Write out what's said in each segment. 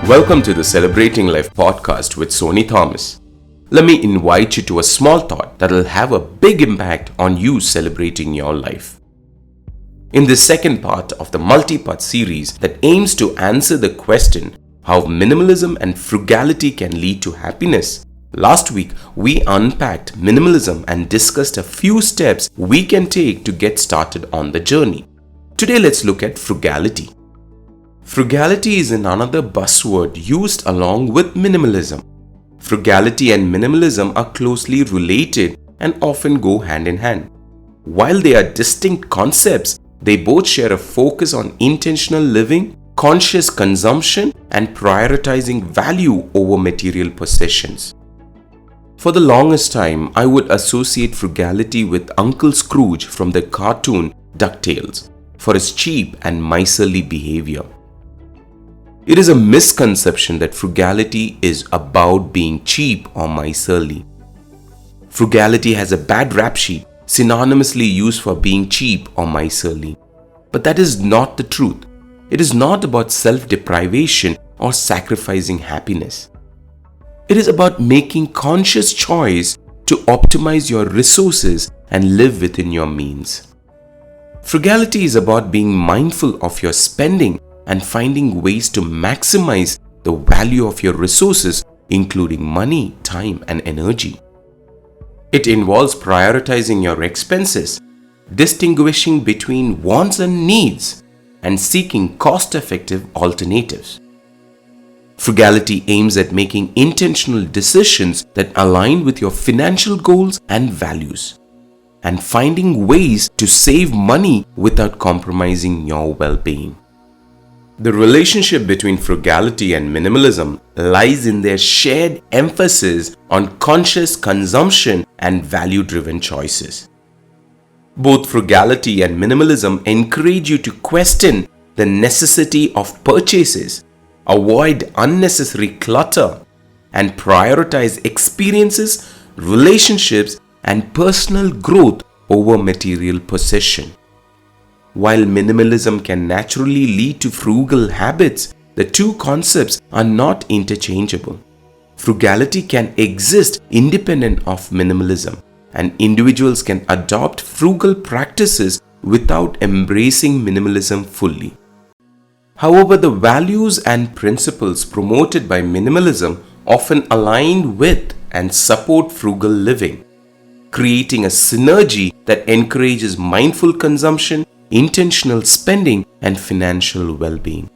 Welcome to the Celebrating Life podcast with Sony Thomas. Let me invite you to a small thought that will have a big impact on you celebrating your life. In this second part of the multi-part series that aims to answer the question how minimalism and frugality can lead to happiness, last week we unpacked minimalism and discussed a few steps we can take to get started on the journey. Today let's look at frugality. Frugality is another buzzword used along with minimalism. Frugality and minimalism are closely related and often go hand in hand. While they are distinct concepts, they both share a focus on intentional living, conscious consumption, and prioritizing value over material possessions. For the longest time, I would associate frugality with Uncle Scrooge from the cartoon DuckTales for his cheap and miserly behavior. It is a misconception that frugality is about being cheap or miserly. Frugality has a bad rap sheet, synonymously used for being cheap or miserly. But that is not the truth. It is not about self-deprivation or sacrificing happiness. It is about making conscious choice to optimize your resources and live within your means. Frugality is about being mindful of your spending and finding ways to maximize the value of your resources, including money, time, and energy. It involves prioritizing your expenses, distinguishing between wants and needs, and seeking cost-effective alternatives. Frugality aims at making intentional decisions that align with your financial goals and values, and finding ways to save money without compromising your well-being. The relationship between frugality and minimalism lies in their shared emphasis on conscious consumption and value-driven choices. Both frugality and minimalism encourage you to question the necessity of purchases, avoid unnecessary clutter, and prioritize experiences, relationships, and personal growth over material possession. While minimalism can naturally lead to frugal habits, the two concepts are not interchangeable. Frugality can exist independent of minimalism, and individuals can adopt frugal practices without embracing minimalism fully. However, the values and principles promoted by minimalism often align with and support frugal living, creating a synergy that encourages mindful consumption, intentional spending, and financial well-being.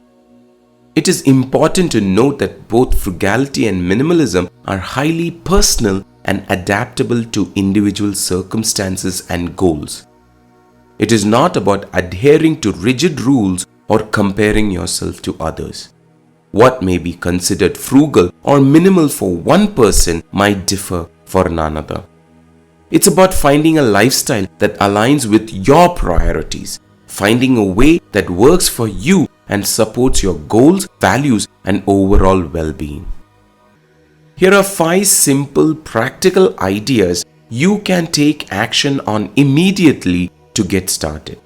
It is important to note that both frugality and minimalism are highly personal and adaptable to individual circumstances and goals. It is not about adhering to rigid rules or comparing yourself to others. What may be considered frugal or minimal for one person might differ for another. It's about finding a lifestyle that aligns with your priorities, finding a way that works for you and supports your goals, values, and overall well-being. Here are 5 simple, practical ideas you can take action on immediately to get started.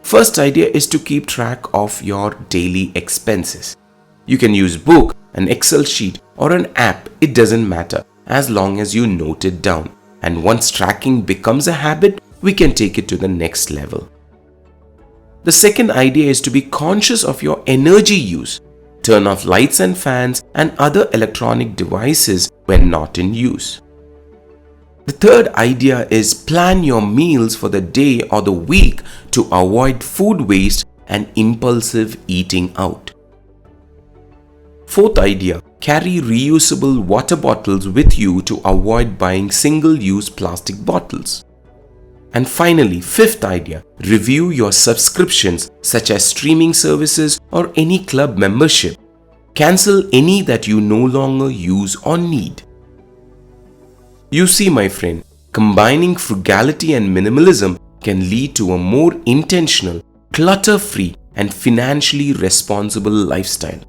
First idea is to keep track of your daily expenses. You can use a book, an Excel sheet, or an app, it doesn't matter, as long as you note it down. And once tracking becomes a habit, we can take it to the next level. The second idea is to be conscious of your energy use. Turn off lights and fans and other electronic devices when not in use. The third idea is plan your meals for the day or the week to avoid food waste and impulsive eating out. Fourth idea, carry reusable water bottles with you to avoid buying single-use plastic bottles. And finally, fifth idea, review your subscriptions such as streaming services or any club membership. Cancel any that you no longer use or need. You see, my friend, combining frugality and minimalism can lead to a more intentional, clutter-free, and financially responsible lifestyle.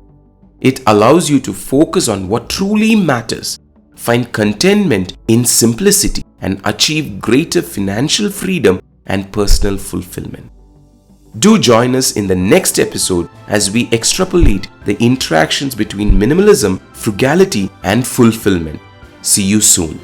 It allows you to focus on what truly matters, find contentment in simplicity, and achieve greater financial freedom and personal fulfillment. Do join us in the next episode as we extrapolate the interactions between minimalism, frugality, and fulfillment. See you soon.